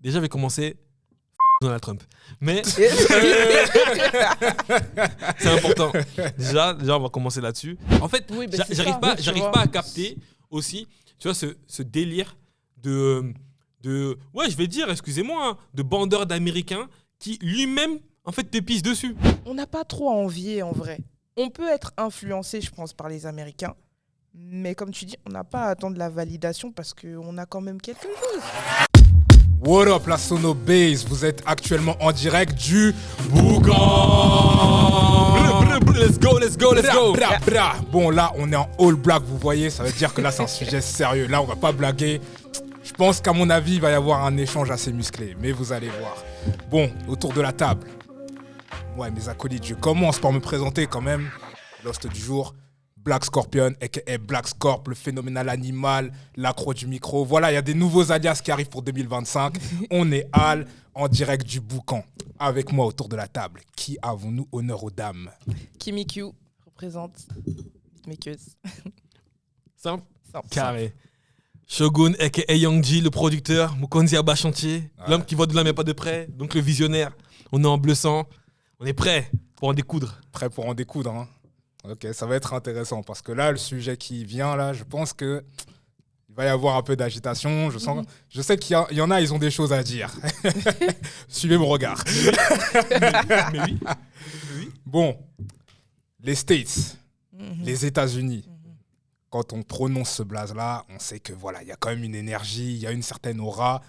Déjà, je vais commencer Donald Trump. Mais c'est important. Déjà, on va commencer là-dessus. En fait, Oui, j'arrive pas à capter aussi, tu vois, ce délire de ouais, je vais dire, excusez-moi, hein, de bandeur d'Américains qui lui-même, en fait, te pisse dessus. On n'a pas trop à envier en vrai. On peut être influencé, je pense, par les Américains. Mais comme tu dis, on n'a pas à attendre la validation parce qu'on a quand même quelque chose. What up la Sono Base, vous êtes actuellement en direct du Boucan. Let's go. Bra, bra. Bon là on est en all black, vous voyez, ça veut dire que là c'est un sujet sérieux. Là on va pas blaguer. Je pense qu'à mon avis il va y avoir un échange assez musclé, mais vous allez voir. Bon, autour de la table. Ouais, mes acolytes, je commence par me présenter quand même. L'host du jour, Black Scorpion, a.k.a. Black Scorp, le phénoménal animal, l'accro du micro. Voilà, il y a des nouveaux alias qui arrivent pour 2025. On est Al, en direct du Boucan. Avec moi autour de la table, qui avons-nous honneur aux dames? Kimi Q représente beatmakeuse. Simple. Simple. Carré. Shogun, a.k.a. Young G, le producteur. Mukonzi Abachantier, l'homme qui voit de loin mais pas de près. Donc le visionnaire. On est en bleu sang. On est prêt pour en découdre. Prêt pour en découdre, hein? Ok, ça va être intéressant parce que là, le sujet qui vient, là, je pense que il va y avoir un peu d'agitation. Je sais qu'il y en a, ils ont des choses à dire. Suivez mon regard. Mais oui. Bon, les States, les États-Unis. Quand on prononce ce blaze-là, on sait que voilà, il y a quand même une énergie, il y a une certaine aura.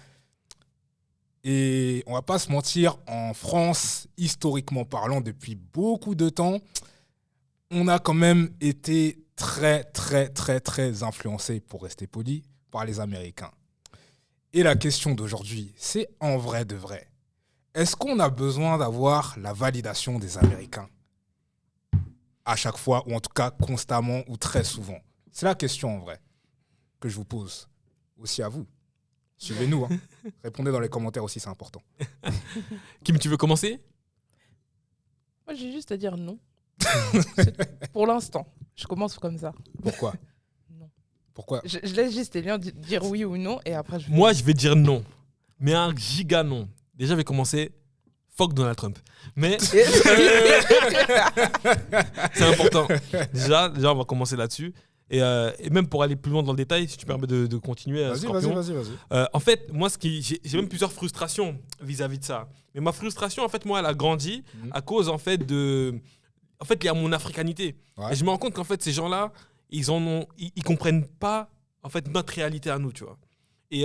Et on va pas se mentir, en France, historiquement parlant, depuis beaucoup de temps, on a quand même été très influencé, pour rester poli, par les Américains. Et la question d'aujourd'hui, c'est en vrai de vrai. Est-ce qu'on a besoin d'avoir la validation des Américains à chaque fois, ou en tout cas constamment, ou très souvent? C'est la question en vrai que je vous pose, aussi à vous. Suivez-nous, hein. Répondez dans les commentaires aussi, c'est important. Kim, tu veux commencer? Moi, j'ai juste à dire non. Pour l'instant, je commence comme ça. Pourquoi? Non. Pourquoi? Je laisse juste les liens dire oui ou non et après je... Moi, je vais dire non. Mais un giga non. Déjà, je vais commencer fuck Donald Trump. Mais c'est important. Déjà, on va commencer là-dessus. Et même pour aller plus loin dans le détail, si tu permets de continuer. Vas-y. En fait, moi, j'ai même plusieurs frustrations vis-à-vis de ça. Mais ma frustration, en fait, moi, elle a grandi à cause, en fait, En fait, il y a mon africanité. Ouais. Et je me rends compte qu'en fait, ces gens-là, ils comprennent pas, en fait, notre réalité à nous, tu vois. Et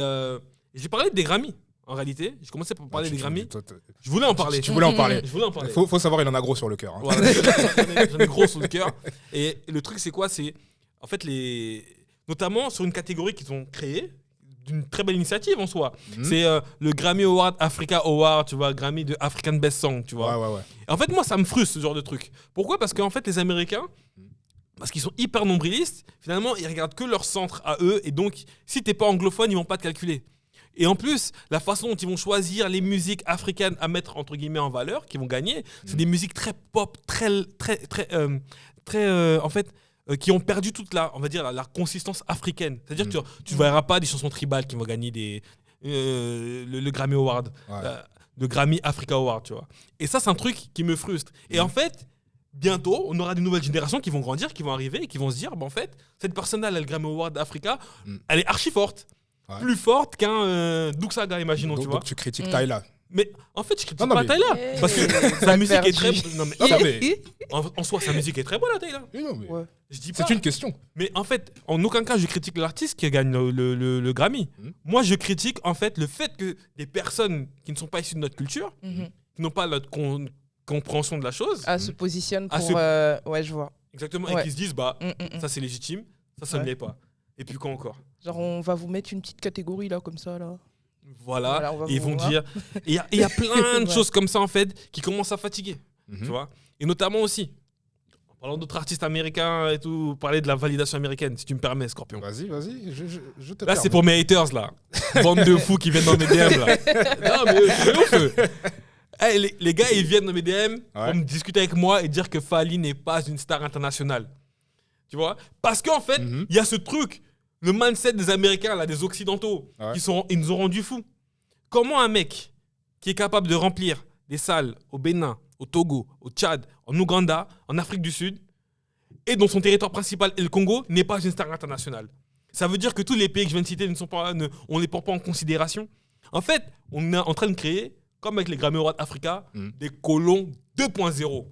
j'ai parlé des Grammys, en réalité. J'ai commencé par parler des Grammys. Je voulais en parler. Tu voulais en parler. Je voulais en parler. Faut savoir, il en a gros sur le cœur. Hein. Voilà, j'en ai gros sur le cœur. Et le truc, c'est quoi? C'est, en fait, notamment sur une catégorie qu'ils ont créée, d'une très belle initiative en soi. C'est le Grammy Award, Africa Award, tu vois, Grammy de African Best Song, tu vois. Ouais. Et en fait, moi, ça me frustre, ce genre de truc. Pourquoi? Parce qu'en fait, les Américains, parce qu'ils sont hyper nombrilistes, finalement, ils regardent que leur centre à eux, et donc, si t'es pas anglophone, ils vont pas te calculer. Et en plus, la façon dont ils vont choisir les musiques africaines à mettre, entre guillemets, en valeur, qui vont gagner, c'est des musiques très pop, en fait, qui ont perdu toute la consistance africaine. C'est-à-dire que tu ne verras pas des chansons tribales qui vont gagner le Grammy Award, le Grammy Africa Award, tu vois. Et ça, c'est un truc qui me frustre. Et en fait, bientôt, on aura des nouvelles générations qui vont grandir, qui vont arriver et qui vont se dire, en fait, cette personne-là, le Grammy Award d'Africa, elle est archi forte. Ouais. Plus forte qu'un Duxaga, imaginons, tu vois. Donc tu critiques Tyla. Mais en fait, je critique pas Tyla. Parce que sa musique est très bonne. En soi, sa musique est très bonne, Tyla. Ouais. C'est une question. Mais en fait, en aucun cas, je critique l'artiste qui gagne le Grammy. Moi, je critique en fait le fait que des personnes qui ne sont pas issues de notre culture, qui n'ont pas notre compréhension de la chose, se positionnent pour... Ouais, je vois. Exactement, et qui se disent, ça c'est légitime, ça ne l'est pas. Et puis quoi encore? Genre, on va vous mettre une petite catégorie là, comme ça, là. Voilà, et ils vont dire... Il y a plein de choses comme ça, en fait, qui commencent à fatiguer, tu vois. Et notamment aussi, en parlant d'autres artistes américains et tout, parler de la validation américaine, si tu me permets, Scorpion. Vas-y, je te Là, c'est pour mes haters, là. Bande de fous qui viennent dans mes DM, là. Non, mais c'est ouf. Hey, les gars, ils viennent dans mes DM pour me discuter avec moi et dire que Fally n'est pas une star internationale. Tu vois? Parce qu'en fait, il y a ce truc... Le mindset des Américains, là, des Occidentaux, ils nous ont rendus fous. Comment un mec qui est capable de remplir des salles au Bénin, au Togo, au Tchad, en Ouganda, en Afrique du Sud, et dont son territoire principal est le Congo, n'est pas une star internationale? Ça veut dire que tous les pays que je viens de citer on ne les prend pas en considération. En fait, on est en train de créer, comme avec les Grammy Awards Africa, des colons 2.0.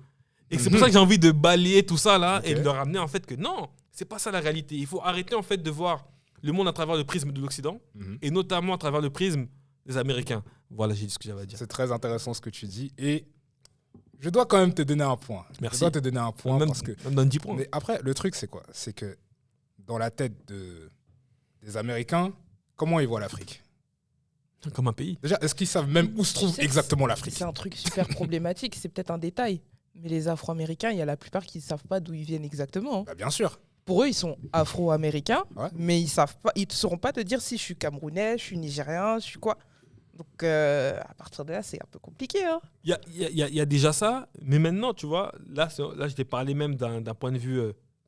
Et c'est pour ça que j'ai envie de balayer tout ça là et de leur ramener en fait que non, c'est pas ça la réalité. Il faut arrêter en fait de voir le monde à travers le prisme de l'Occident et notamment à travers le prisme des Américains. Voilà, j'ai dit ce que j'avais à dire. C'est très intéressant ce que tu dis et je dois quand même te donner un point. Merci. Je dois te donner un point Même, parce que... même donne 10 points. Mais après, le truc, c'est quoi? C'est que dans la tête des Américains, comment ils voient l'Afrique? Comme un pays. Déjà, est-ce qu'ils savent même où se trouve exactement l'Afrique? C'est un truc super problématique. C'est peut-être un détail. Mais les Afro-Américains, il y a la plupart qui ne savent pas d'où ils viennent exactement. Bah, bien sûr. Pour eux, ils sont Afro-Américains, Ouais. mais ils ne sauront pas te dire si je suis Camerounais, je suis Nigérien, je suis quoi. Donc, à partir de là, c'est un peu compliqué. Hein. Il y a déjà ça, mais maintenant, tu vois, là je t'ai parlé même d'un point de vue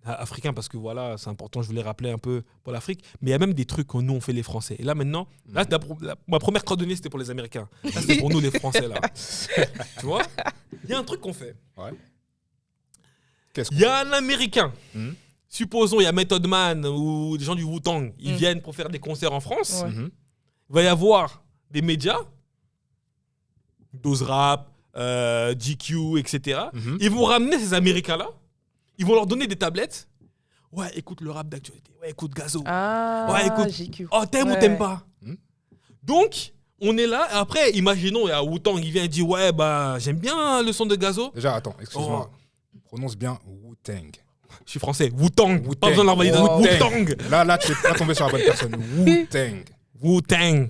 africain, parce que voilà, c'est important, je voulais rappeler un peu pour l'Afrique, mais il y a même des trucs que nous, on fait les Français. Et là, maintenant, ma première coordonnée, c'était pour les Américains. Là, c'est pour nous, les Français, là. Tu vois, il y a un truc qu'on fait. Ouais. Il y a un Américain. Supposons, il y a Method Man ou des gens du Wu-Tang. Ils viennent pour faire des concerts en France. Ouais. Il va y avoir des médias, Dose Rap, GQ, etc. Ils vont ramener ces Américains-là. Ils vont leur donner des tablettes. Ouais, écoute le rap d'actualité. Ouais, écoute Gazo. Ah, Ouais, écoute. GQ. Oh, t'aimes ou t'aimes pas? Donc, on est là. Et après, imaginons, il y a Wu-Tang, il vient et dit ouais, bah, j'aime bien le son de Gazo. Déjà, attends, excuse-moi. Prononce bien Wu-Tang. Je suis français. Wu-Tang. Wu-Tang. Pas besoin de l'envoyer dans Wu-Tang. Là, tu n'es pas tombé sur la bonne personne. Wu-Tang. Wu-Tang.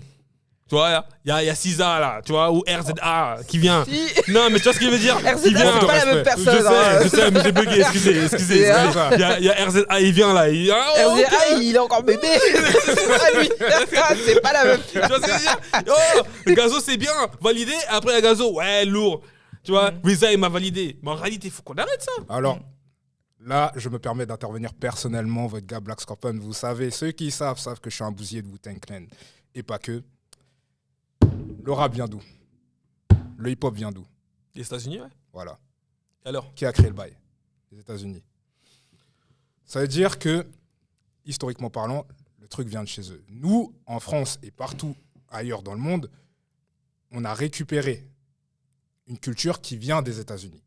Tu vois, il y a SZA là, tu vois, ou RZA qui vient. Non, mais tu vois ce que je veux dire? RZA, Qui vient. c'est pas la même personne. Je sais, mais j'ai bugué, excusez. Il y a RZA, il vient là. RZA, il est encore bébé. C'est pas lui. C'est pas la même Tu vois ce que je veux dire? Oh, Gazo, c'est bien, validé. Après, il y a Gazo, ouais, lourd. Tu vois, Riza, il m'a validé. Mais en réalité, il faut qu'on arrête ça. Alors, là, je me permets d'intervenir personnellement, votre gars Black Scorpion. Vous savez, ceux qui savent que je suis un bousier de Wu-Tang Clan. Et pas que. Le rap vient d'où? Le hip-hop vient d'où? Les États-Unis, ouais. Voilà. Alors? Qui a créé le bail? Les États-Unis. Ça veut dire que, historiquement parlant, le truc vient de chez eux. Nous, en France et partout ailleurs dans le monde, on a récupéré une culture qui vient des États-Unis,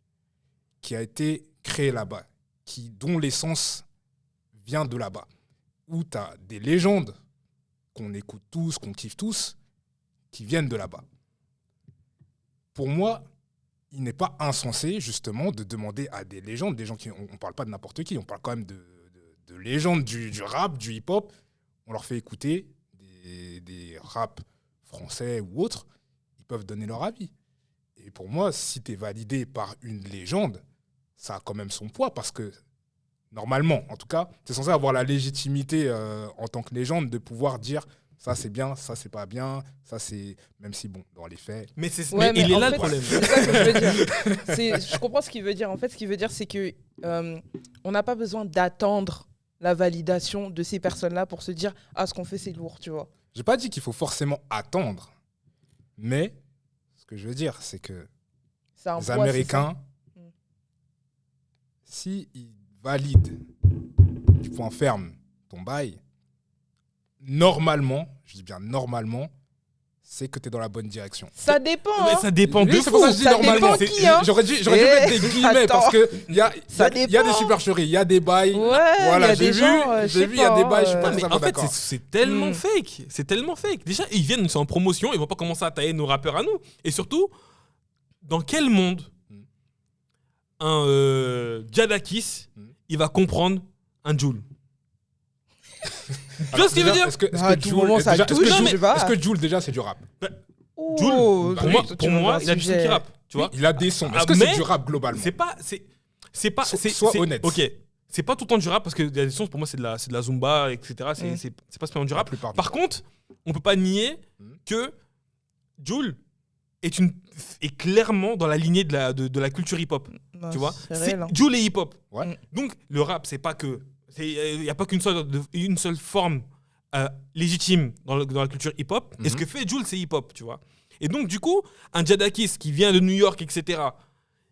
qui a été créée là-bas, dont l'essence vient de là-bas, où tu as des légendes qu'on écoute tous, qu'on kiffe tous, qui viennent de là-bas. Pour moi, il n'est pas insensé, justement, de demander à des légendes, des gens qui... On ne parle pas de n'importe qui, on parle quand même de légendes du rap, du hip-hop. On leur fait écouter des raps français ou autres. Ils peuvent donner leur avis. Et pour moi, si tu es validé par une légende, ça a quand même son poids, parce que, normalement, en tout cas, tu es censé avoir la légitimité en tant que légende de pouvoir dire... Ça, c'est bien, ça, c'est pas bien, ça, c'est... Même si, bon, dans les faits... Mais il est là le problème. C'est ça que je veux dire. Je comprends ce qu'il veut dire. En fait, ce qu'il veut dire, c'est que on n'a pas besoin d'attendre la validation de ces personnes-là pour se dire « Ah, ce qu'on fait, c'est lourd, tu vois. » J'ai pas dit qu'il faut forcément attendre, mais ce que je veux dire, c'est que les Américains, s'ils valident du point ferme ton bail, normalement, je dis bien normalement, c'est que tu es dans la bonne direction. Ça dépend. Mais ça dépend de Oui, c'est pour ça que je dis Ça normalement. dépend qui, hein. J'aurais dû mettre des guillemets parce qu'il y a des supercheries, il y a des bails. Ouais, voilà, j'ai vu, il y a des bails, je suis pas Mais totalement en fait, d'accord. c'est tellement fake. C'est tellement fake. Déjà, ils viennent, ils sont en promotion, ils vont pas commencer à tailler nos rappeurs à nous. Et surtout, dans quel monde un Jadakis, il va comprendre un Joule? Tu vois ce qu'il veut dire? Est-ce que Joule, déjà, c'est du rap? Joule, pour moi, il a du son qui rappe. Tu vois? Il a des sons. Est-ce que c'est du rap globalement? C'est pas. Sois honnête. Ok. C'est pas tout le temps du rap parce qu'il y a des sons, pour moi, c'est de la Zumba, etc. C'est pas spécialement du rap. Par contre, on peut pas nier que Joule est clairement dans la lignée de la culture hip-hop. Tu vois? Joule et hip-hop. Ouais. Donc, le rap, c'est pas que. Il n'y a pas qu'une seule forme légitime dans la culture hip-hop. Et ce que fait Jul, c'est hip-hop, tu vois. Et donc, du coup, un Jadakiss qui vient de New York, etc.,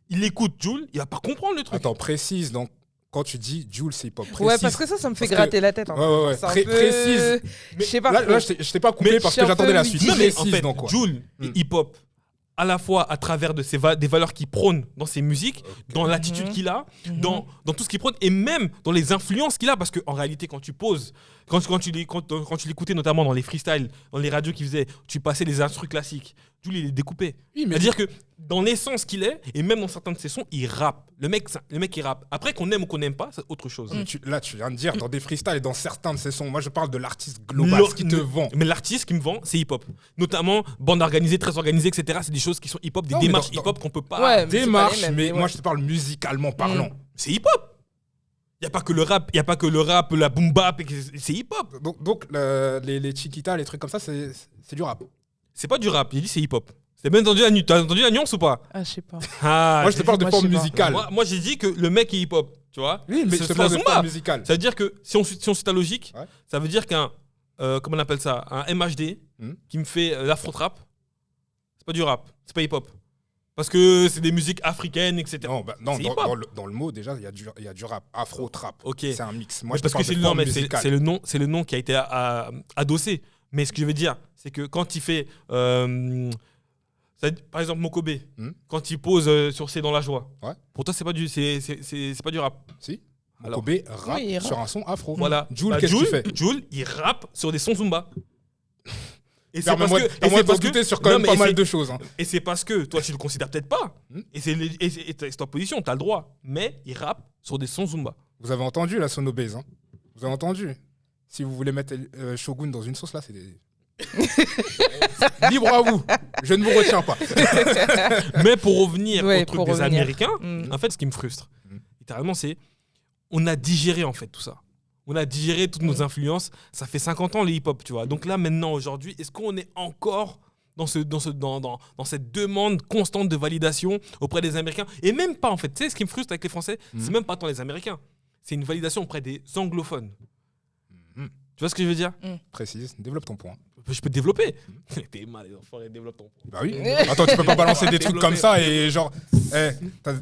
il écoute Jul, il va pas comprendre le truc. Attends, précise. Donc, quand tu dis Jul, c'est hip-hop. Précise. Ouais, parce que ça me fait gratter la tête. Ouais. C'est un peu... Précise. Je sais pas. Là, je t'ai pas coupé Mais parce je que suis un j'attendais peu la suite. mitigé. Non, mais en Précise fait, dans quoi Jul est hip-hop à la fois à travers des valeurs qu'il prône dans ses musiques, dans l'attitude qu'il a, dans tout ce qu'il prône, et même dans les influences qu'il a, parce qu'en réalité, quand tu poses, quand tu l'écoutais notamment dans les freestyles, dans les radios qu'il faisait, tu passais des instrus classiques, Jul, il est découpé. Oui, mais C'est-à-dire que dans l'essence qu'il est, et même dans certains de ses sons, il rappe. Le mec, il rappe. Après, qu'on aime ou qu'on n'aime pas, c'est autre chose. Mais là, tu viens de dire dans des freestyles et dans certains de ses sons. Moi, je parle de l'artiste global, ce qui te vend. Mais l'artiste qui me vend, c'est hip-hop. Notamment, bande organisée, très organisée, etc. C'est des choses qui sont hip-hop, des Non, mais démarches dans- hip-hop qu'on peut pas. Ouais, Démarche, c'est pas les mêmes, mais mais moi, ouais. je te parle musicalement parlant. C'est hip-hop. Il n'y a pas que le rap, la boom bap, c'est hip-hop. Donc les Chiquita, les trucs comme ça, c'est du rap. C'est pas du rap, il dit c'est hip-hop. T'as bien entendu t'as entendu la nuance ou pas? Ah, je sais pas. Moi, je te parle de moi, forme je sais pas. musicale. Moi, j'ai dit que le mec est hip-hop, tu vois. Oui, mais je te parle de forme musicale. Ça veut dire que si on suit ta logique, Ouais. ça veut dire qu'un comment on appelle ça, un MHD qui me fait l'afro-trap, c'est pas du rap, c'est pas hip-hop. Parce que c'est des musiques africaines, etc. Non, C'est hip-hop. dans le mot, déjà, il y a du rap. Afro-trap. Ok. C'est un mix. Moi, Mais je te parce que parle c'est de le nom, forme mais musicale. c'est le nom qui a été adossé. Mais ce que je veux dire, c'est que quand il fait, par exemple Mokobe, quand il pose sur C'est dans la joie, Ouais. pour toi c'est pas du rap. Si. Alors. Mokobe rappe Oui, il rappe. sur un son afro. Voilà. Jul, Bah, qu'est-ce qu'il fait Jul, il rappe sur des sons Zumba. Et Permets-moi de douter sur quand Non, même mais pas et mal c'est- de choses. hein. Et c'est parce que toi tu le considères peut-être pas. Et c'est ta position, t'as le droit. Mais il rappe sur des sons Zumba. Vous avez entendu la sonobase. Hein. Vous avez entendu. Si vous voulez mettre Shogun dans une sauce, là, c'est des... Libre à vous. Je ne vous retiens pas. Mais pour revenir Ouais, au truc pour des revenir. Américains, en fait, ce qui me frustre, littéralement, c'est on a digéré en fait tout ça. On a digéré toutes nos influences. Ça fait 50 ans le hip-hop, tu vois. Donc là, maintenant, aujourd'hui, est-ce qu'on est encore dans cette demande constante de validation auprès des Américains? Et même pas, en fait. Tu sais, ce qui me frustre avec les Français, c'est même pas tant les Américains. C'est une validation auprès des anglophones. Tu vois ce que je veux dire? Précise, développe ton point. Je peux te développer. T'es mal, les enfants, les développe ton point. Bah oui. Attends, tu peux pas balancer des trucs comme ça et genre...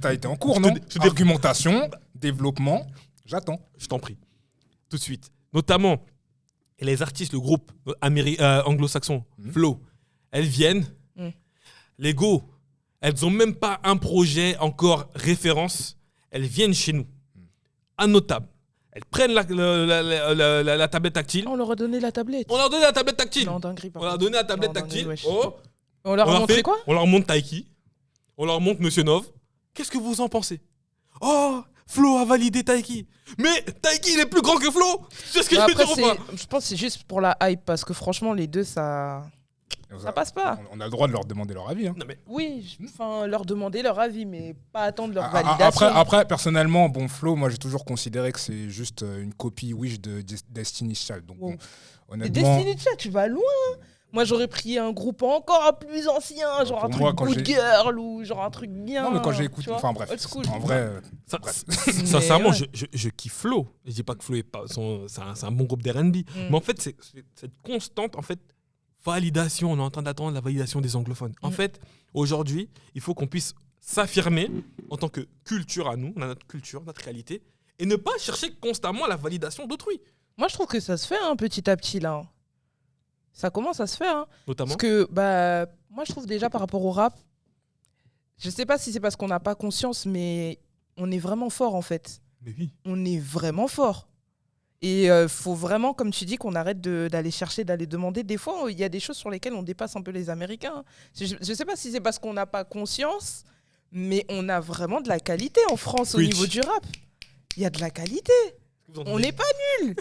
t'as été en cours, non? Argumentation, développement, j'attends. Je t'en prie. Tout de suite. Notamment, les artistes, le groupe anglo-saxon, Flow, elles viennent. Les go, elles n'ont même pas un projet encore référence. Elles viennent chez nous. À nos tables. Elles prennent la tablette tactile. On leur a donné la tablette. On leur a donné la tablette tactile. Non, dinguerie, On leur a donné la tablette Non, tactile. dinguerie, wesh. Oh. On leur a montré quoi? On leur montre Taiki. On leur montre Monsieur Nov. Qu'est-ce que vous en pensez? Oh, Flo a validé Taiki. Mais Taiki, il est plus grand que Flo. C'est ce que je veux Après, dire ou pas? je pense que c'est juste pour la hype parce que franchement, les deux, ça passe pas. On a le droit de leur demander leur avis. Hein. Non, mais Oui, enfin, leur demander leur avis, mais pas attendre leur validation. Après, personnellement, bon, Flo, moi j'ai toujours considéré que c'est juste une copie Wish de Destiny's Child. Donc, Wow. bon, Mais honnêtement, Destiny's Child, tu vas loin. Moi, j'aurais pris un groupe encore plus ancien, genre un pour moi, truc quand Good j'ai- Girl ou genre un truc bien. non, mais quand j'ai écouté, tu vois, enfin bref, old school. en vrai, bref. Mais Sincèrement, ouais. je kiffe Flo. Je dis pas que Flo est pas, c'est un bon groupe d'R&B, mais en fait, c'est cette constante validation. On est en train d'attendre la validation des anglophones. En fait, aujourd'hui, il faut qu'on puisse s'affirmer en tant que culture à nous, on a notre culture, notre réalité, et ne pas chercher constamment la validation d'autrui, Moi, je trouve que ça se fait petit à petit là. Ça commence à se faire. notamment. Parce que moi, je trouve déjà par rapport au rap, je sais pas si c'est parce qu'on n'a pas conscience, mais on est vraiment fort en fait. Mais oui. On est vraiment fort. Et faut vraiment, comme tu dis, qu'on arrête d'aller chercher, d'aller demander. Des fois, il y a des choses sur lesquelles on dépasse un peu les Américains. Je sais pas si c'est parce qu'on n'a pas conscience, mais on a vraiment de la qualité en France au Preach. niveau du rap. Il y a de la qualité. On n'est pas nuls.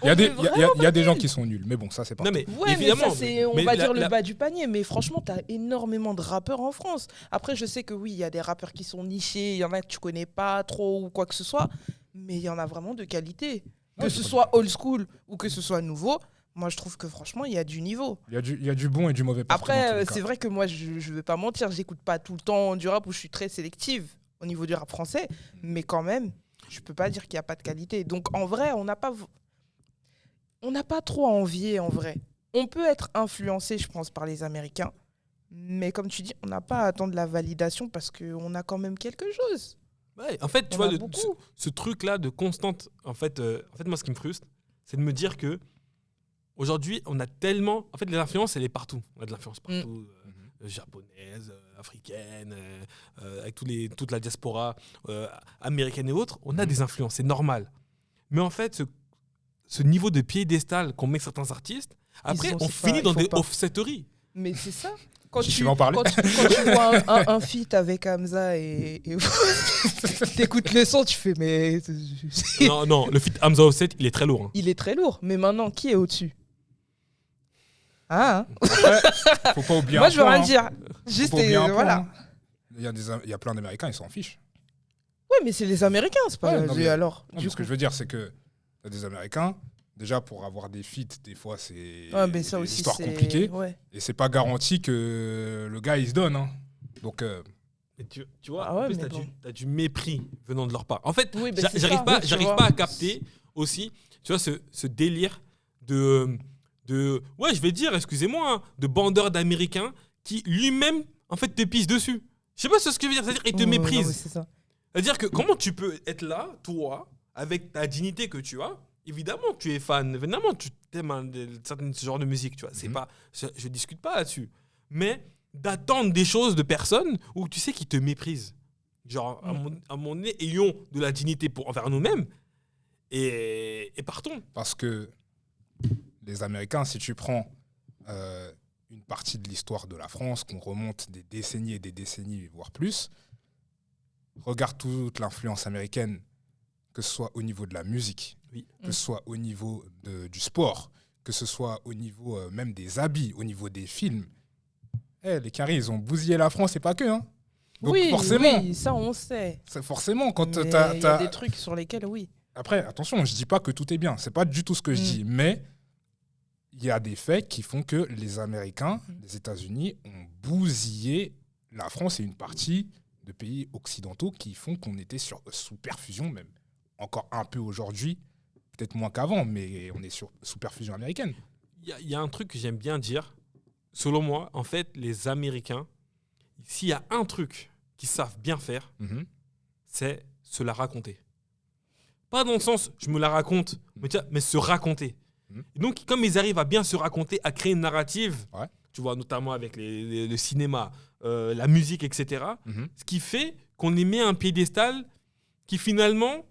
il y a des gens qui sont nuls, mais bon, ça c'est pas. Non, mais Ouais, évidemment. mais ça, c'est, on mais va la- dire le la- bas du panier. Mais franchement, t'as énormément de rappeurs en France. Après, je sais que oui, il y a des rappeurs qui sont nichés. Il y en a que tu connais pas trop ou quoi que ce soit. Mais il y en a vraiment de qualité. Que Ouais, ce c'est soit old school ou que ce soit nouveau, moi, je trouve que franchement, il y a du niveau. Il y a du bon et du mauvais partout. dans tous Après, les cas. c'est vrai que moi, je vais pas mentir. J'écoute pas tout le temps du rap où je suis très sélective au niveau du rap français. Mais quand même, je peux pas dire qu'il y a pas de qualité. Donc, en vrai, on n'a pas... on n'a pas trop à envier en vrai. On peut être influencé, je pense, par les Américains. Mais comme tu dis, on n'a pas à attendre la validation parce qu'on a quand même quelque chose. Ouais, en fait, tu On vois, a beaucoup. ce truc-là de constante. En fait, moi, ce qui me frustre, c'est de me dire que aujourd'hui, on a tellement. En fait, l'influence, elle est partout. On a de l'influence partout. Japonaise, africaine, avec toute la diaspora américaine et autres. On a des influences, c'est normal. Mais en fait, ce niveau de piédestal qu'on met certains artistes, après, on finit dans des off-setteries. Mais c'est ça. Quand Je tu vais en parler. quand tu vois un feat avec Hamza et t'écoutes le son, tu fais mais Non, le feat Hamza Offset, il est très lourd. Hein. il est très lourd. Mais maintenant, qui est au-dessus? Ah. Après, faut pas oublier Moi, un je veux point, rien hein. dire. Faut Juste pas oublier un point, voilà. hein. Il y a plein d'Américains, ils s'en fichent. Ouais, mais c'est les Américains, c'est pas. Ouais, non, mais- alors. Non, mais ce que je veux dire, c'est que y a des Américains, déjà pour avoir des feats, des fois c'est Ouais, mais ça des aussi, histoires c'est compliquées. Ouais. Et c'est pas garanti que le gars il se donne. Hein. Donc Et tu vois, Ah ouais, en plus, mais bon. t'as du mépris venant de leur part. En fait, Oui, bah, c'est j'arrive ça. pas, Tu j'arrive vois. pas à capter aussi, tu vois, ce délire de ouais, je vais dire, excusez-moi, hein, de bandeur d'Américains qui lui-même, en fait, te pisse dessus. Je sais pas ce que je veux dire, c'est-à-dire il te Ouais, méprise. non, mais c'est ça. C'est-à-dire que comment tu peux être là, toi, avec ta dignité que tu as, évidemment tu es fan, évidemment tu aimes ce genre de musique, tu vois. C'est pas, je discute pas là-dessus. Mais d'attendre des choses de personnes où tu sais qu'ils te méprisent. Genre, à mon nez, ayons de la dignité envers nous-mêmes et partons. parce que les Américains, si tu prends une partie de l'histoire de la France, qu'on remonte des décennies et des décennies, voire plus, regarde toute l'influence américaine, que ce soit au niveau de la musique, Oui. que ce soit au niveau du sport, que ce soit au niveau même des habits, au niveau des films. Les Caris, ils ont bousillé la France et pas que. Hein. Donc oui, forcément, oui, ça on sait. forcément, quand Mais t'as... il y a des trucs sur lesquels, oui. Après, attention, je dis pas que tout est bien. C'est pas du tout ce que je dis. Mais il y a des faits qui font que les Américains, les États-Unis, ont bousillé la France et une partie de pays occidentaux qui font qu'on était sous perfusion, même encore un peu aujourd'hui, peut-être moins qu'avant, mais on est sous perfusion américaine. Il y a un truc que j'aime bien dire. Selon moi, en fait, les Américains, s'il y a un truc qu'ils savent bien faire, c'est se la raconter. Pas dans le sens, je me la raconte, mais se raconter. Et donc, comme ils arrivent à bien se raconter, à créer une narrative, tu vois, notamment avec le cinéma, la musique, etc., ce qui fait qu'on les met à un piédestal qui finalement,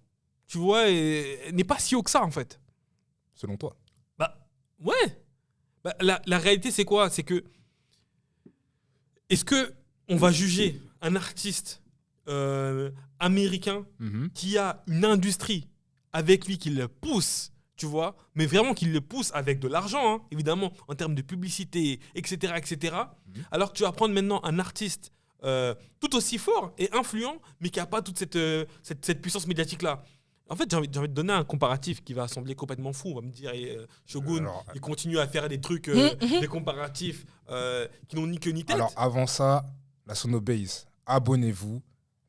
tu vois, n'est pas si haut que ça, en fait. Selon toi. Bah, ouais. Bah, la réalité, c'est quoi? C'est que, est-ce qu'on va juger un artiste américain qui a une industrie avec lui qui le pousse, tu vois, mais vraiment qui le pousse avec de l'argent, hein, évidemment, en termes de publicité, etc., etc., alors que tu vas prendre maintenant un artiste tout aussi fort et influent, mais qui n'a pas toute cette puissance médiatique-là. En fait, j'ai envie de donner un comparatif qui va sembler complètement fou. On va me dire, Shogun, Alors, il continue à faire des trucs, des comparatifs qui n'ont ni queue ni tête. Alors, avant ça, la Sonobase, abonnez-vous,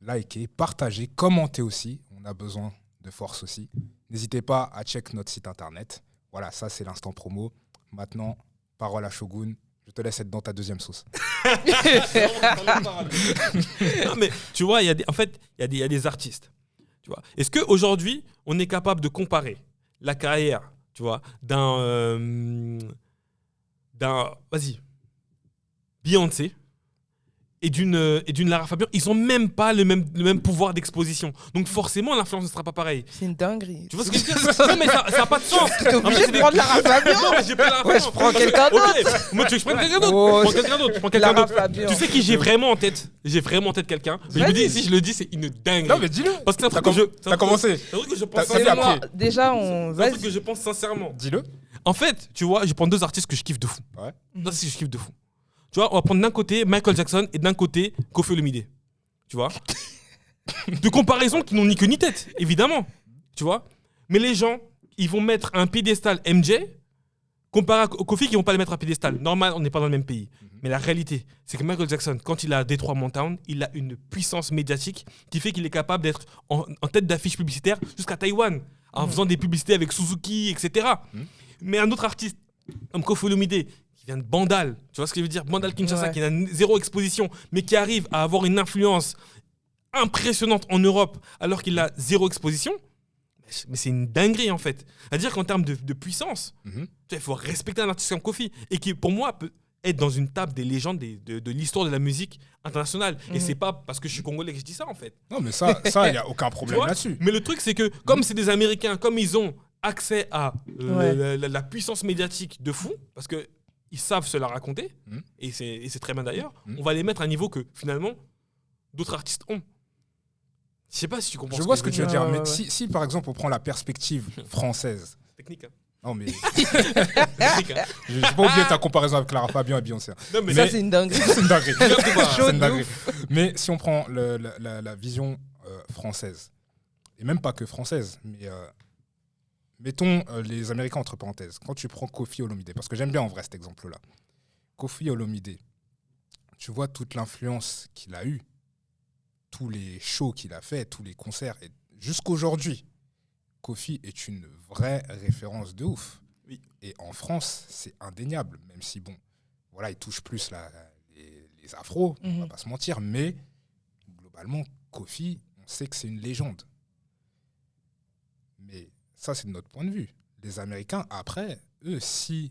likez, partagez, commentez aussi. On a besoin de force aussi. N'hésitez pas à check notre site internet. Voilà, ça, c'est l'instant promo. Maintenant, parole à Shogun. Je te laisse être dans ta deuxième sauce. Non, mais tu vois, en fait, il y a des artistes. Tu vois. Est-ce qu'aujourd'hui, on est capable de comparer la carrière, tu vois, d'un Beyoncé et d'une Lara Fabian? Ils n'ont même pas le même pouvoir d'exposition. Donc forcément, l'influence ne sera pas pareille. C'est une dinguerie. Tu vois ce que je veux dire? Non, mais ça n'a pas de sens. T'es obligé de prendre Lara Fabian. Non, mais j'ai pas Lara Ouais, Fabian. je prends quelqu'un d'autre. Ok, moi, tu veux que je prenne quelqu'un d'autre? Oh, Je prends quelqu'un d'autre. Je prends quelqu'un Lara d'autre. Fabian. Tu sais qui j'ai vraiment en tête? J'ai vraiment en tête quelqu'un. Mais je me dis, si je le dis, c'est une dingue. Non, mais dis-le. Parce que c'est un truc que je. T'as commencé. C'est un truc que je pense T'as fait sincèrement. après. Déjà, C'est un vas-y. truc que je pense sincèrement. Dis-le. En fait, tu vois, je prends deux artistes que je kiffe de fou. Ouais. Deux artistes que je kiffe de fou. Tu vois, on va prendre d'un côté Michael Jackson et d'un côté Koffi Olomide. Tu vois? De comparaison qui n'ont ni queue ni tête, évidemment. Tu vois? Mais les gens, ils vont mettre un piédestal MJ comparé à Koffi qui vont pas le mettre à piédestal. Normal, on n'est pas dans le même pays. Mais la réalité, c'est que Michael Jackson, quand il a Detroit Mountain, il a une puissance médiatique qui fait qu'il est capable d'être en tête d'affiche publicitaire jusqu'à Taïwan, en faisant des publicités avec Suzuki, etc. Mais un autre artiste, comme Koffi Olomide, qui vient de Bandal, tu vois ce que je veux dire, Bandal Kinshasa, qui a zéro exposition, mais qui arrive à avoir une influence impressionnante en Europe, alors qu'il a zéro exposition, mais c'est une dinguerie en fait. C'est-à-dire qu'en termes de puissance, il faut respecter un artiste comme Koffi, et qui pour moi peut être dans une table des légendes de l'histoire de la musique internationale. Et c'est pas parce que je suis congolais que je dis ça en fait. Non, mais ça, il n'y a aucun problème là-dessus. Mais le truc, c'est que comme c'est des Américains, comme ils ont accès à la puissance médiatique de fou, parce qu'ils savent se la raconter, et c'est très bien d'ailleurs, on va les mettre à un niveau que finalement d'autres artistes ont. Je sais pas si tu comprends. Je vois ce que tu veux dire, mais si par exemple on prend la perspective française. Technique, hein. Non, mais. Je n'ai pas oublié ta comparaison avec Clara Fabian et Beyoncé. Non, mais ça, c'est une dinguerie. C'est une dinguerie. C'est une dinguerie. Mais si on prend la vision française, et même pas que française, mais mettons les Américains entre parenthèses. Quand tu prends Koffi Olomide, parce que j'aime bien en vrai cet exemple-là. Koffi Olomide, tu vois toute l'influence qu'il a eue, tous les shows qu'il a fait, tous les concerts, et jusqu'aujourd'hui. Koffi est une vraie référence de ouf. Oui. Et en France, c'est indéniable, même si, bon, voilà, il touche plus les afros, on va pas se mentir, mais globalement, Koffi, on sait que c'est une légende. Mais ça, c'est de notre point de vue. Les Américains, après, eux, si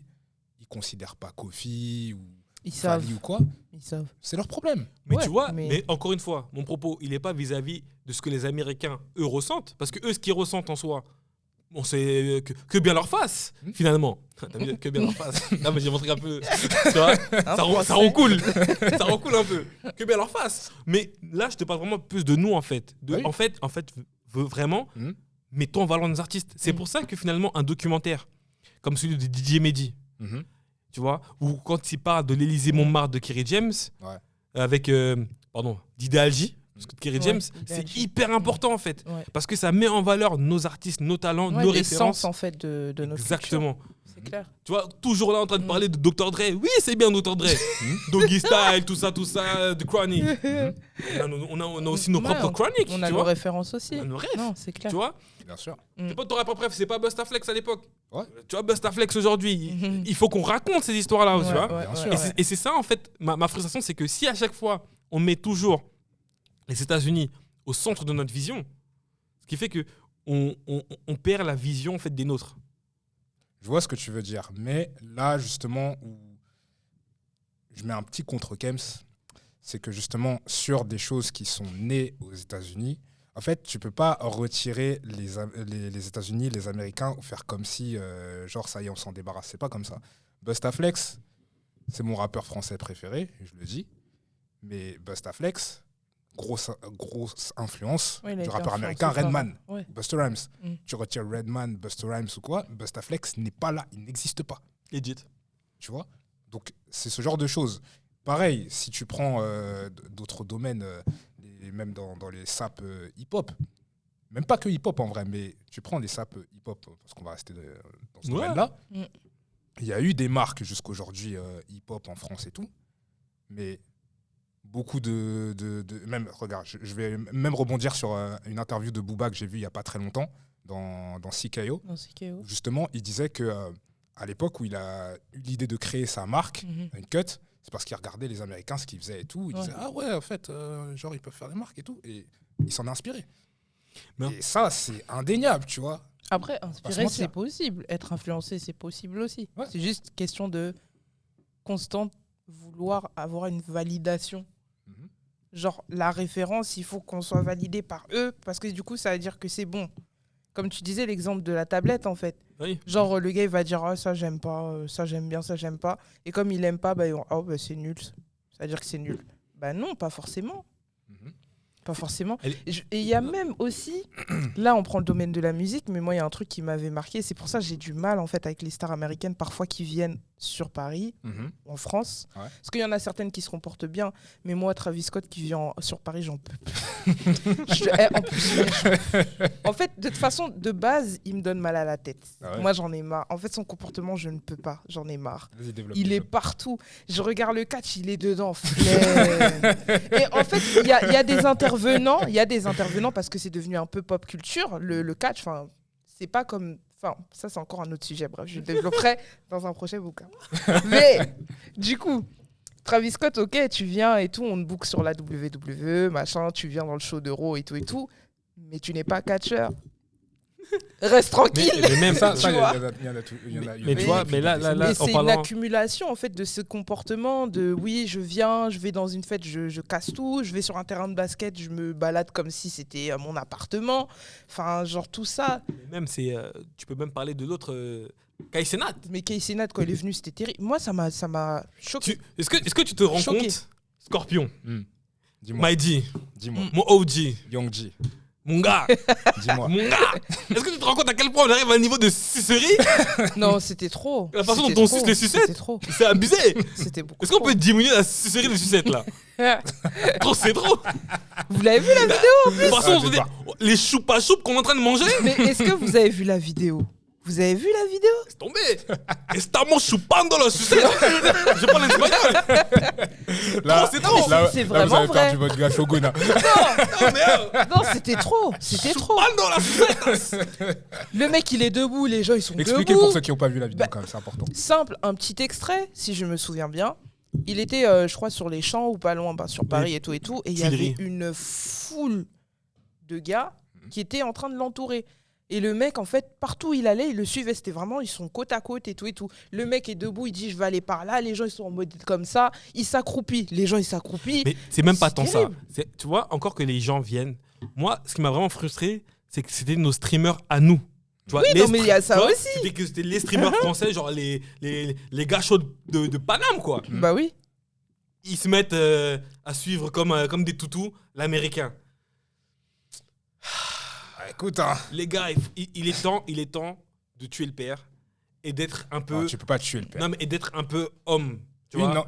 ils considèrent pas Koffi ou Fally ou quoi, ils savent. C'est leur problème. Mais tu vois, mais encore une fois, mon propos, il n'est pas vis-à-vis de ce que les Américains, eux, ressentent. Parce que eux, ce qu'ils ressentent en soi, bon, c'est que bien leur face, finalement. T'as vu, que bien leur face. Non, mais j'ai montré un peu. Tu vois, ça recoule. Ça recoule un peu. Que bien leur face. Mais là, je te parle vraiment plus de nous, en fait. En fait, vraiment, mettons en valeur nos artistes. C'est pour ça que finalement, un documentaire comme celui de Didier Mehdi, tu vois, ou quand il parle de l'Élysée-Montmartre de Kerry James, avec Didier Algi, parce que Kerry James, c'est hyper important en fait, parce que ça met en valeur nos artistes, nos talents, nos références. L'essence en fait de notre Exactement. culture. C'est clair. Tu vois, toujours là en train de parler de Dr. Dre. Oui, c'est bien Dr. Dre. Doggy Style, tout ça, The Chronic. On a aussi nos propres chroniques. On a nos références aussi. On a nos rêves. Non, c'est clair. Tu vois, bien sûr. C'est pas ton rapport préf, c'est pas Busta Flex à l'époque. Ouais. Tu vois, Busta Flex aujourd'hui, il faut qu'on raconte ces histoires-là, tu vois. Bien sûr. Et c'est ça, en fait, ma frustration, c'est que si à chaque fois, on met toujours les États-Unis au centre de notre vision, ce qui fait que on perd la vision en fait, des nôtres. Je vois ce que tu veux dire, mais là, justement, où je mets un petit contre-Kems, c'est que justement, sur des choses qui sont nées aux États-Unis, en fait, tu peux pas retirer les États-Unis, les Américains, ou faire comme si, genre, ça y est, on s'en débarrasse. C'est pas comme ça. Busta Flex, c'est mon rappeur français préféré, je le dis, mais Busta Flex, grosse influence du rappeur américain Redman, Busta Rhymes. Tu retires Redman, Busta Rhymes ou quoi, Busta Flex n'est pas là, il n'existe pas. Legit. Tu vois? Donc, c'est ce genre de choses. Pareil, si tu prends d'autres domaines, même dans les sapes hip-hop, même pas que hip-hop en vrai, mais tu prends les sapes hip-hop, parce qu'on va rester dans ce domaine-là, il y a eu des marques jusqu'aujourd'hui hip-hop en France et tout, mais beaucoup même, regarde, je vais même rebondir sur une interview de Booba que j'ai vue il n'y a pas très longtemps dans CKO. Où justement, il disait que à l'époque où il a eu l'idée de créer sa marque, une cut, c'est parce qu'il regardait les Américains, ce qu'ils faisaient et tout. Il disait, ah ouais, en fait, genre, ils peuvent faire des marques et tout. Et il s'en est inspiré. Et ça, c'est indéniable, tu vois. Après, inspirer, c'est possible. Être influencé, c'est possible aussi. Ouais. C'est juste question de constante vouloir avoir une validation. Genre, la référence, il faut qu'on soit validé par eux, parce que du coup, ça veut dire que c'est bon. Comme tu disais, l'exemple de la tablette, en fait. Oui. Genre, le gars, il va dire, ah, ça, j'aime pas, ça, j'aime bien, ça, j'aime pas. Et comme il aime pas, bah, c'est nul. Ça veut dire que c'est nul. Bah non, pas forcément. Pas forcément. Et il y a même aussi, là, on prend le domaine de la musique, mais moi, il y a un truc qui m'avait marqué. C'est pour ça que j'ai du mal, en fait, avec les stars américaines, parfois, qui viennent sur Paris, ou en France. Ouais. Parce qu'il y en a certaines qui se comportent bien, mais moi, Travis Scott qui vient sur Paris, j'en peux plus. En fait, de toute façon, de base, il me donne mal à la tête. Ah ouais. Moi, j'en ai marre. En fait, son comportement, je ne peux pas. J'en ai marre. Il est partout. Je regarde le catch, il est dedans. Et en fait, il y a des intervenants. Il y a des intervenants parce que c'est devenu un peu pop culture. Le catch, c'est pas comme Enfin, ça, c'est encore un autre sujet. Bref, je le développerai dans un prochain bouquin. Mais, du coup, Travis Scott, ok, tu viens et tout, on te book sur la WWE, machin, tu viens dans le show d'Euro et tout, mais tu n'es pas catcheur. Reste tranquille. Mais même Ça, tu il y vois. en a tout. Mais tu vois, mais là, Mais en c'est une parlant... accumulation en fait de ce comportement de oui, je viens, je vais dans une fête, je casse tout, je vais sur un terrain de basket, je me balade comme si c'était mon appartement. Enfin, genre tout ça. Même, tu peux même parler de l'autre, Kai Cenat. Mais Casey Nat, quand il est venu, c'était terrible. Moi, ça m'a choqué. Est-ce que tu te rends Choqué. compte, Scorpion, Dis-moi. Mighty, Dis-moi. mon OG, Young G. mon gars, Dis-moi. mon gars, est-ce que tu te rends compte à quel point on arrive à un niveau de sucerie? Non, c'était trop. La façon C'était dont on trop. suce les sucettes. C'était trop. C'est abusé. C'était beaucoup. Est-ce qu'on trop. peut diminuer la sucerie de sucette là? Trop, c'est trop. Vous l'avez vu la vidéo? De toute façon, Ah, on se je dit, sais pas. les choupa-choups qu'on est en train de manger, Mais est-ce que vous avez vu la vidéo? Vous avez vu la vidéo? c'est tombé. Estamos chupando la sucette. Je parle espagnol. Là, c'est trop. là, C'est là, vraiment vous avez vrai. perdu votre gars Shogun. Hein. Non, mais Non, c'était trop. C'était trop. chupando la sucette. Le mec, il est debout, les gens, ils sont Expliquez debout. pour ceux qui n'ont pas vu la vidéo, Bah, quand même, c'est important. Simple, un petit extrait, si je me souviens bien. Il était, je crois, sur les champs ou pas loin, sur Paris et tout. Et il y avait Tuileries. une foule de gars qui étaient en train de l'entourer. Et le mec, en fait, partout où il allait, il le suivait. C'était vraiment, ils sont côte à côte et tout. Le mec est debout, il dit, je vais aller par là. Les gens, ils sont en mode comme ça. Il s'accroupit. Les gens, ils s'accroupissent. Mais c'est même pas C'est tant terrible. ça. Tu vois, encore que les gens viennent. Moi, ce qui m'a vraiment frustré, c'est que c'était nos streamers à nous. Tu vois, Oui, non, mais il y a ça tu vois, aussi. C'était les streamers français, genre les gars chauds de Paname, quoi. Bah oui. Ils se mettent à suivre comme des toutous l'américain. Ah, écoute, hein. Les gars, il est temps de tuer le père et d'être un peu. Non, tu peux pas tuer le père. Non, mais et d'être un peu homme. Tu Oui, vois, non,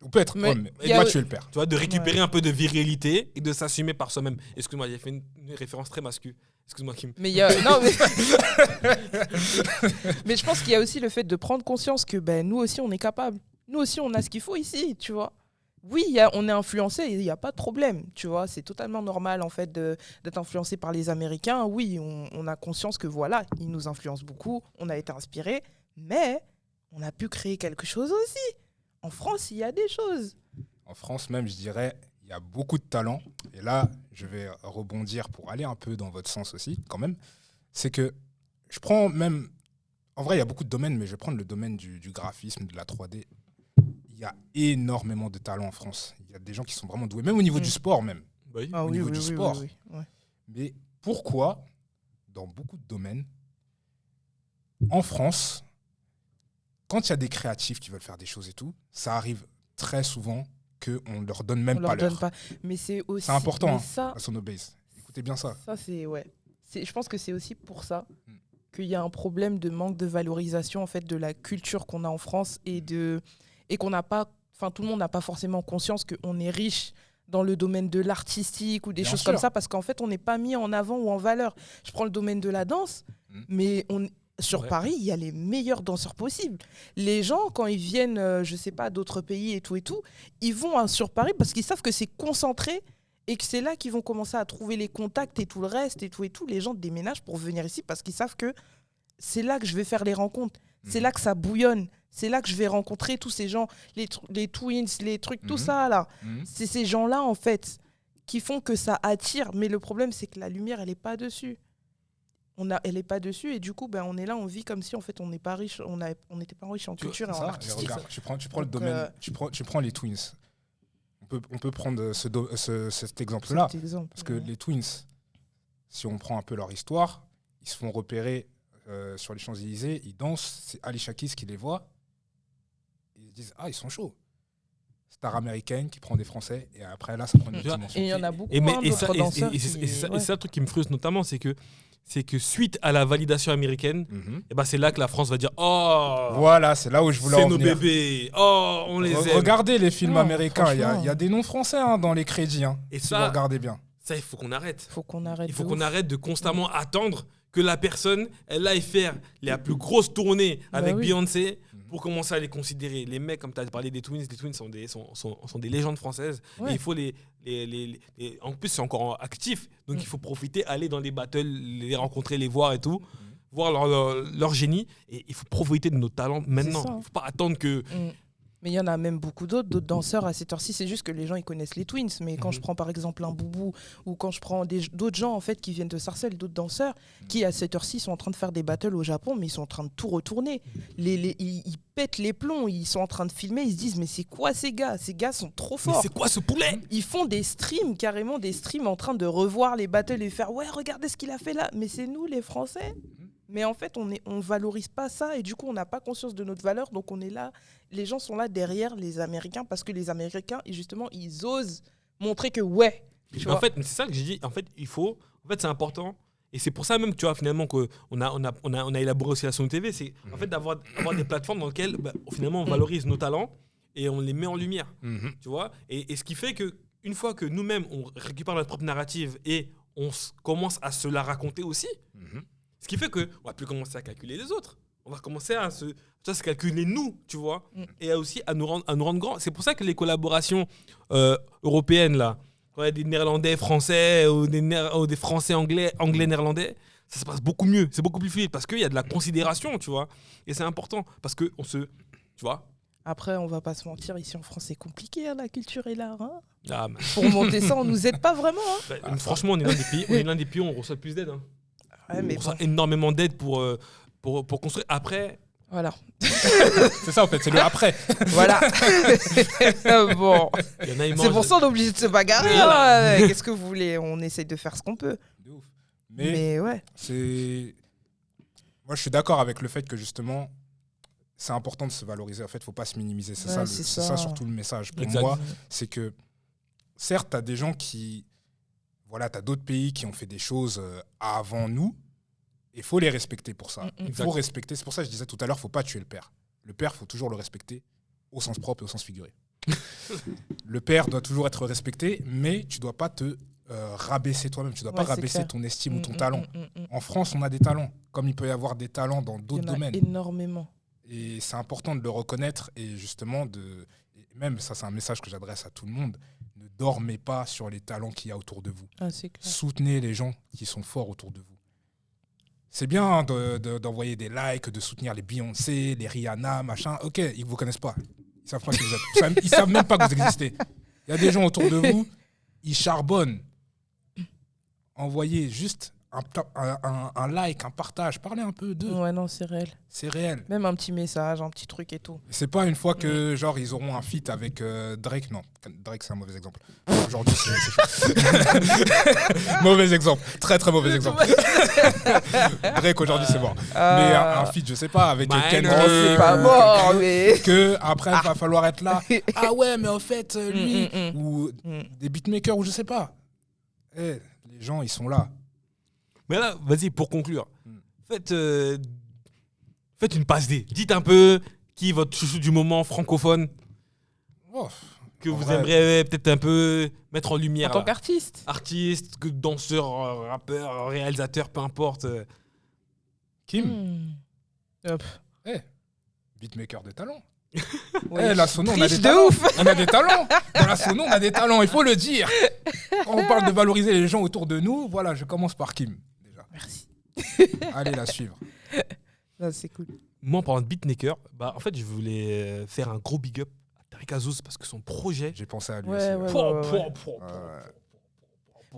on peut être Mais homme, mais y il a- doit tuer le père. tu vois, de récupérer un peu de virilité et de s'assumer par soi-même. Excuse-moi, j'ai fait une référence très masculine. Excuse-moi, Kim. Mais il y a non mais mais je pense qu'il y a aussi le fait de prendre conscience que ben nous aussi on est capable. Nous aussi on a ce qu'il faut ici, tu vois. Oui, on est influencé, il n'y a pas de problème, tu vois. C'est totalement normal en fait d'être influencé par les Américains. Oui, on a conscience que voilà, ils nous influencent beaucoup, on a été inspirés, mais on a pu créer quelque chose aussi. En France, il y a des choses. En France même, je dirais, il y a beaucoup de talent. Et là, je vais rebondir pour aller un peu dans votre sens aussi, quand même. C'est que je prends même... En vrai, il y a beaucoup de domaines, mais je vais prendre le domaine du graphisme, de la 3D. Il y a énormément de talent en France. Il y a des gens qui sont vraiment doués, même au niveau du sport même. Oui. Ah Au oui, niveau oui, du oui, sport. oui, oui, ouais. Mais pourquoi, dans beaucoup de domaines, en France, quand il y a des créatifs qui veulent faire des choses et tout, ça arrive très souvent qu'on ne leur donne même On pas leur donne l'heure pas. Mais c'est aussi. C'est important, mais hein. ça, à Sonobase. Écoutez bien ça. ça c'est ouais. Je pense que c'est aussi pour ça Mm. qu'il y a un problème de manque de valorisation en fait de la culture qu'on a en France et qu'on n'a pas. Enfin, tout le monde n'a pas forcément conscience qu'on est riche dans le domaine de l'artistique ou des Bien choses sûr. comme ça parce qu'en fait on n'est pas mis en avant ou en valeur. Je prends le domaine de la danse, mais sur Ouais. Paris, il y a les meilleurs danseurs possibles. Les gens, quand ils viennent, je sais pas, d'autres pays et tout, ils vont sur Paris parce qu'ils savent que c'est concentré et que c'est là qu'ils vont commencer à trouver les contacts et tout le reste et tout. Les gens déménagent pour venir ici parce qu'ils savent que c'est là que je vais faire les rencontres. C'est là que ça bouillonne. C'est là que je vais rencontrer tous ces gens, les twins, les trucs, tout ça là. C'est ces gens-là, en fait, qui font que ça attire. Mais le problème, c'est que la lumière, elle n'est pas dessus. Elle n'est pas dessus et du coup, ben, on est là, on vit comme si en fait, on n'est pas riche, on n'était pas riche en culture et en Ça, et artistique. regarde, tu prends le Donc, domaine, tu prends les Twins. On peut prendre cet exemple-là. Cet exemple, Parce que ouais. les Twins, si on prend un peu leur histoire, ils se font repérer sur les Champs-Élysées, ils dansent, c'est Alicia Keys qui les voit. Ils disent, ah, ils sont chauds. Star américaine qui prend des Français, et après là, ça prend une autre dimension. Et il y en a beaucoup, Et, mais, hein, et ça, d'autres danseurs et c'est qui- ça, ouais. et ça le truc qui me frustre notamment, c'est que suite à la validation américaine, et ben c'est là que la France va dire oh, Voilà, c'est là où je voulais c'est en nos venir. bébés, oh, on les aime. Regardez les films Non, américains, il y franchement. a des noms français hein, dans les crédits. Hein, Et si ça- vous regardez bien. Ça, il faut qu'on arrête. Faut qu'on arrête. Il faut de qu'on ouf. arrête de constamment attendre que la personne, elle aille faire la plus grosse tournée avec oui. Beyoncé pour commencer à les considérer. Les mecs, comme tu as parlé des Twins, les Twins sont des légendes françaises. Ouais. Et il faut en plus, c'est encore actif. Donc, il faut profiter, aller dans les battles, les rencontrer, les voir et tout. voir leur génie. Et il faut profiter de nos talents maintenant. Il ne faut pas attendre que... Mais il y en a même beaucoup d'autres danseurs à cette heure-ci. C'est juste que les gens ils connaissent les Twins. Mais quand je prends par exemple un Boubou ou quand je prends d'autres gens en fait qui viennent de Sarcelles, d'autres danseurs qui à cette heure-ci sont en train de faire des battles au Japon, mais ils sont en train de tout retourner. Ils pètent les plombs, ils sont en train de filmer, ils se disent mais c'est quoi ces gars? Ces gars sont trop forts. Mais c'est quoi ce poulet? Ils font des streams, carrément des streams en train de revoir les battles et faire ouais regardez ce qu'il a fait là. Mais c'est nous les Français. Mais en fait, on valorise pas ça et du coup, on n'a pas conscience de notre valeur. Donc, on est là. Les gens sont là derrière les Américains parce que les Américains, justement, ils osent montrer que ouais. En fait, c'est ça que j'ai dit. En fait, c'est important. Et c'est pour ça même, tu vois, finalement, qu'on a élaboré aussi la Sono TV. C'est en fait d'avoir des plateformes dans lesquelles, finalement, on valorise nos talents et on les met en lumière. Tu vois. Et ce qui fait qu'une fois que nous-mêmes, on récupère notre propre narrative et on commence à se la raconter aussi. Ce qui fait qu'on ne va plus commencer à calculer les autres. On va commencer à se calculer nous, tu vois, et aussi à nous rendre grands. C'est pour ça que les collaborations européennes, là, quand il y a des Néerlandais français ou des Français anglais néerlandais, ça se passe beaucoup mieux, c'est beaucoup plus fluide parce qu'il y a de la considération, tu vois. Et c'est important parce qu'on se... Tu vois. Après, on va pas se mentir, ici en France, c'est compliqué, hein, la culture et l'art. Hein. Mais... Pour monter ça, on nous aide pas vraiment. Hein. Franchement, on est l'un des pays où on reçoit le plus d'aide. Hein. Ouais, mais on reçoit énormément d'aide pour construire. Après... Voilà. C'est ça en fait, c'est le après. Voilà. Bon. C'est pour ça qu'on est obligé de se bagarrer. Hein. Qu'est-ce que vous voulez? On essaye de faire ce qu'on peut. De ouf. Mais ouais. Moi, je suis d'accord avec le fait que justement, c'est important de se valoriser. En fait, il ne faut pas se minimiser. C'est ça surtout le message. Pour moi, c'est que certes, tu as des gens qui... Voilà, tu as d'autres pays qui ont fait des choses avant nous. Il faut les respecter pour ça. Il faut respecter. C'est pour ça que je disais tout à l'heure, il ne faut pas tuer le père. Le père, il faut toujours le respecter au sens propre et au sens figuré. Le père doit toujours être respecté, mais tu ne dois pas te rabaisser toi-même. Tu ne dois pas rabaisser ton estime ou ton talent. En France, on a des talents, comme il peut y avoir des talents dans d'autres domaines. Énormément. Et c'est important de le reconnaître et justement, même ça, c'est un message que j'adresse à tout le monde. Ne dormez pas sur les talents qu'il y a autour de vous. C'est clair. Soutenez les gens qui sont forts autour de vous. C'est bien d'envoyer des likes, de soutenir les Beyoncé, les Rihanna, machin. Ok, ils ne vous connaissent pas. Ils ne savent pas qui vous êtes. Ils ne savent même pas que vous existez. Il y a des gens autour de vous, ils charbonnent. Envoyez juste un like, un partage. Parlez un peu d'eux. Ouais, non, c'est réel. C'est réel. Même un petit message, un petit truc et tout. C'est pas une fois que, genre, ils auront un feat avec Drake. Non, Drake, c'est un mauvais exemple. Aujourd'hui, c'est mauvais exemple. Très, très mauvais exemple. Drake, aujourd'hui, c'est mort. Mais un feat, je sais pas, avec Kendrick. C'est pas mort, mais... Que après, il va falloir être là. Ah ouais, mais en fait, lui, ou des beatmakers, ou je sais pas. Les gens, ils sont là. Mais là, vas-y, pour conclure, faites une passe D. Dites un peu qui est votre chouchou du moment francophone que vous aimeriez peut-être un peu mettre en lumière. En tant qu'artiste. Artiste, danseur, rappeur, réalisateur, peu importe. Kim. Beatmaker de talent. Ouais, la Sono, on a des talents. On a des talents. Dans la Sono, on a des talents, il faut le dire. Quand on parle de valoriser les gens autour de nous, voilà, je commence par Kim. Déjà. Merci. Allez la suivre. Non, c'est cool. Moi, en parlant de beatmaker, en fait, je voulais faire un gros big up à Tariq Azouz parce que son projet... J'ai pensé à lui aussi.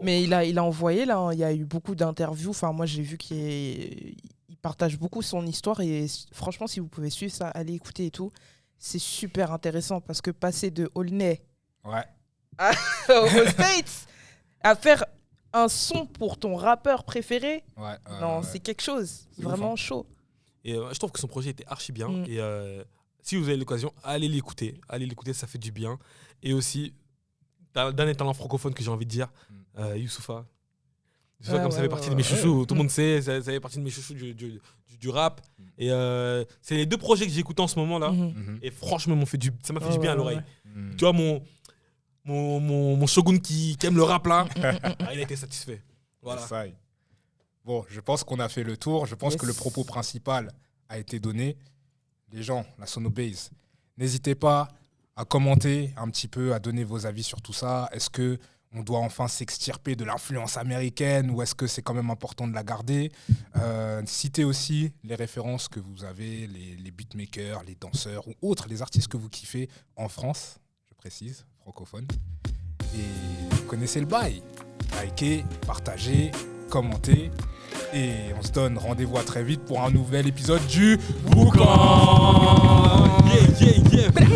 Mais il a envoyé, là, il y a eu beaucoup d'interviews. Enfin, moi, j'ai vu qu'il partage beaucoup son histoire. Et franchement, si vous pouvez suivre ça, allez écouter et tout. C'est super intéressant parce que passer de Aulnay aux States à faire un son pour ton rappeur préféré, c'est quelque chose. C'est vraiment chaud. Et je trouve que son projet était archi bien. Et si vous avez l'occasion, allez l'écouter. Allez l'écouter, ça fait du bien. Et aussi, dernier talent francophone que j'ai envie de dire, Youssoupha. Youssoupha, comme ça fait partie de mes chouchous. Tout le monde sait, ça fait partie de mes chouchous du rap. Et c'est les deux projets que j'écoute en ce moment-là. Et franchement, ça m'a fait du bien à l'oreille. Tu vois, mon shogun qui aime le rap là, il a été satisfait. Voilà. Bon, je pense qu'on a fait le tour. Je pense que le propos principal a été donné. Les gens, la Sono Base, n'hésitez pas à commenter un petit peu, à donner vos avis sur tout ça. Est-ce que on doit enfin s'extirper de l'influence américaine ou est-ce que c'est quand même important de la garder? Citez aussi les références que vous avez, les beatmakers, les danseurs ou autres, les artistes que vous kiffez en France, je précise, francophone. Et vous connaissez le bail. Likez, partagez, commentez. Et on se donne rendez-vous à très vite pour un nouvel épisode du Boucan. Yeah, yeah, yeah.